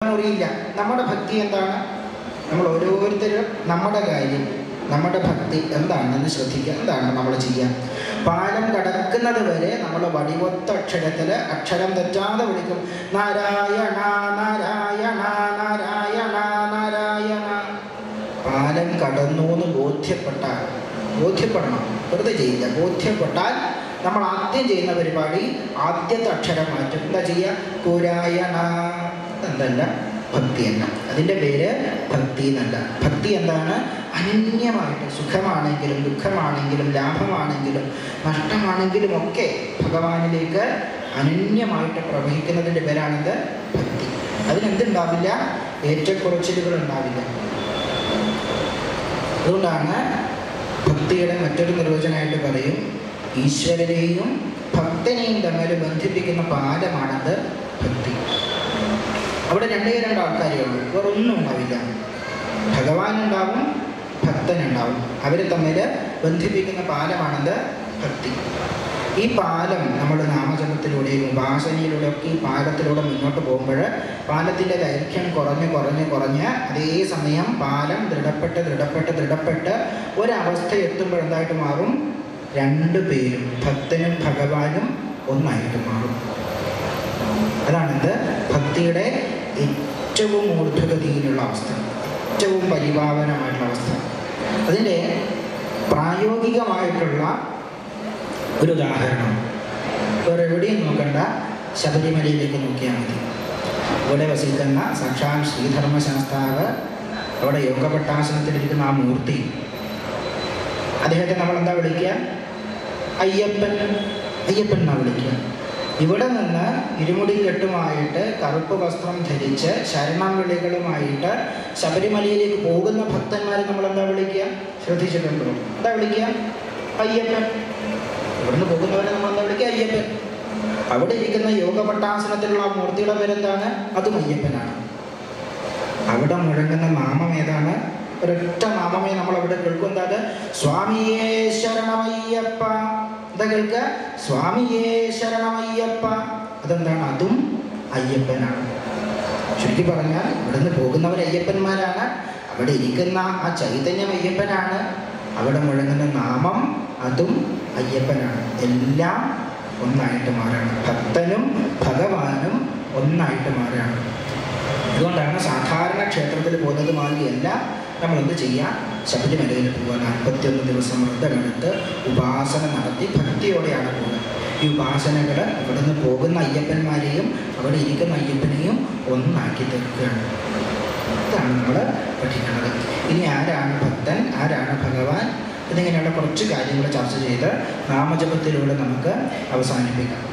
മുറിയില്ല. നമ്മുടെ ഭക്തി എന്താണ്? നമ്മൾ ഓരോരുത്തരും നമ്മുടെ കാര്യം, നമ്മുടെ ഭക്തി എന്താണെന്ന് ശ്രദ്ധിക്കുക. എന്താണ് നമ്മൾ ചെയ്യുക? പാലം കടക്കുന്നത് വരെ നമ്മൾ വടിവൊത്ത അക്ഷരത്തിൽ അക്ഷരം തെറ്റാതെ വിളിക്കും, നാരായണ നാരായണ നാരായണ നാരായണ. പാലം കടന്നു എന്ന് ബോധ്യപ്പെടണം, വെറുതെ ചെയ്യില്ല. ബോധ്യപ്പെട്ടാൽ നമ്മൾ ആദ്യം ചെയ്യുന്ന പരിപാടി ആദ്യത്തെ അക്ഷരം മാറ്റും. എന്താ ചെയ്യുക? കുരായണ എന്നല്ല, ഭക്തിയല്ല. അതിൻ്റെ പേര് ഭക്തി എന്നല്ല. ഭക്തി എന്താണ്? അനന്യമായിട്ട് സുഖമാണെങ്കിലും ദുഃഖമാണെങ്കിലും ലാഭമാണെങ്കിലും നഷ്ടമാണെങ്കിലും ഒക്കെ ഭഗവാനിലേക്ക് അനന്യമായിട്ട് പ്രവഹിക്കുന്നതിൻ്റെ പേരാണിത് ഭക്തി. അതിനെന്തുണ്ടാവില്ല? ഏറ്റക്കുറച്ചിലുകൾ ഉണ്ടാവില്ല. അതുകൊണ്ടാണ് ഭക്തിയുടെ മറ്റൊരു നിർവചനമായിട്ട് പറയും, ഈശ്വരനെയും ഭക്തനെയും തമ്മിൽ ബന്ധിപ്പിക്കുന്ന പാലമാണത് ഭക്തി. അവിടെ രണ്ടേ രണ്ട് ആൾക്കാരേ ഉള്ളൂ, വേറൊന്നും ഉണ്ടാവില്ല. ഭഗവാനുണ്ടാവും, ഭക്തനുണ്ടാവും. അവരെ തമ്മിൽ ബന്ധിപ്പിക്കുന്ന പാലമാണത് ഭക്തി. ഈ പാലം നമ്മൾ നാമജപത്തിലൂടെയും ഉപാസനയിലൂടെ ഒക്കെ ഈ പാലത്തിലൂടെ മുന്നോട്ട് പോകുമ്പോൾ പാലത്തിൻ്റെ ദൈർഘ്യം കുറഞ്ഞ് അതേസമയം പാലം ദൃഢപ്പെട്ട് ഒരവസ്ഥ എത്തുമ്പോൾ എന്തായിട്ട് മാറും? രണ്ടു പേരും, ഭക്തനും ഭഗവാനും ഒന്നായിട്ട് മാറും. അതാണിത് ഭക്തിയുടെ ഏറ്റവും ഊർധ്വഗതിയിലുള്ള അവസ്ഥ, ഏറ്റവും പരിപാവനമായിട്ടുള്ള അവസ്ഥ. അതിൻ്റെ പ്രായോഗികമായിട്ടുള്ള ഒരു ഉദാഹരണം വേറെ എവിടെയും നോക്കണ്ട, ശബരിമലയിലേക്ക് നോക്കിയാൽ മതി. ഇവിടെ വസിക്കുന്ന സാക്ഷാൽ ശ്രീധർമ്മശാസ്താവ്, അവിടെ യോഗപട്ടാസനത്തിലിരിക്കുന്ന ആ മൂർത്തി, അദ്ദേഹത്തെ നമ്മളെന്താ വിളിക്കുക? അയ്യപ്പൻ എന്നാണ് വിളിക്കുക. ഇവിടെ നിന്ന് ഇരുമുടിക്കെട്ടുമായിട്ട് കറുപ്പ് വസ്ത്രം ധരിച്ച് ശരണം വിളികളുമായിട്ട് ശബരിമലയിലേക്ക് പോകുന്ന ഭക്തന്മാരെ നമ്മളെന്താ വിളിക്കുക? ശ്രദ്ധിച്ചിട്ടുണ്ടോ? എന്താ വിളിക്കുക? അയ്യപ്പൻ. ഇവിടുന്ന് പോകുന്നവരെ നമ്മളെന്താ വിളിക്കുക? അയ്യപ്പൻ. അവിടെ ഇരിക്കുന്ന യോഗപട്ടാസനത്തിലുള്ള ആ മൂർത്തിയുടെ പേരെന്താണ്? അതും അയ്യപ്പനാണ്. അവിടെ മുഴങ്ങുന്ന നാമം ഏതാണ്? ഒരൊറ്റ നാമമേ നമ്മളവിടെ കേൾക്കും. എന്താ? സ്വാമിയേ ശരണമയ്യപ്പ. എന്താ കേൾക്കുക? സ്വാമിയേ ശരണമയ്യപ്പ. അതെന്താണ്? അതും അയ്യപ്പനാണ്. ചുരുക്കി പറഞ്ഞാൽ ഇവിടുന്ന് പോകുന്നവർ അയ്യപ്പന്മാരാണ്, അവിടെ ഇരിക്കുന്ന ആ ചൈതന്യം അയ്യപ്പനാണ്, അവിടെ മുഴങ്ങുന്ന നാമം അതും അയ്യപ്പനാണ്. എല്ലാം ഒന്നായിട്ട് മാറാണ്. ഭക്തനും ഭഗവാനും ഒന്നായിട്ട് മാറാണ്. അതുകൊണ്ടാണ് സാധാരണ ക്ഷേത്രത്തിൽ പോകുന്നത് മാതിരിയല്ല നമ്മളെന്ത് ചെയ്യുക? ശബരിമലയിൽ പോവുക, 41 ദിവസം വ്രതമെടുത്ത് ഉപാസന നടത്തി ഭക്തിയോടെയാണ് പോകുന്നത്. ഈ ഉപാസനകൾ ഇവിടുന്ന് പോകുന്ന അയ്യപ്പന്മാരെയും അവിടെ ഇരിക്കുന്ന അയ്യപ്പനെയും ഒന്നാക്കി തീർക്കുകയാണ്. ഇതാണ് നമ്മൾ പഠിക്കുന്നത്. ഇനി ആരാണ് ഭക്തൻ, ആരാണ് ഭഗവാൻ, എന്നിങ്ങനെയുള്ള കുറച്ച് കാര്യങ്ങൾ ചർച്ച ചെയ്ത് നാമജപത്തിലൂടെ നമുക്ക് അവസാനിപ്പിക്കാം.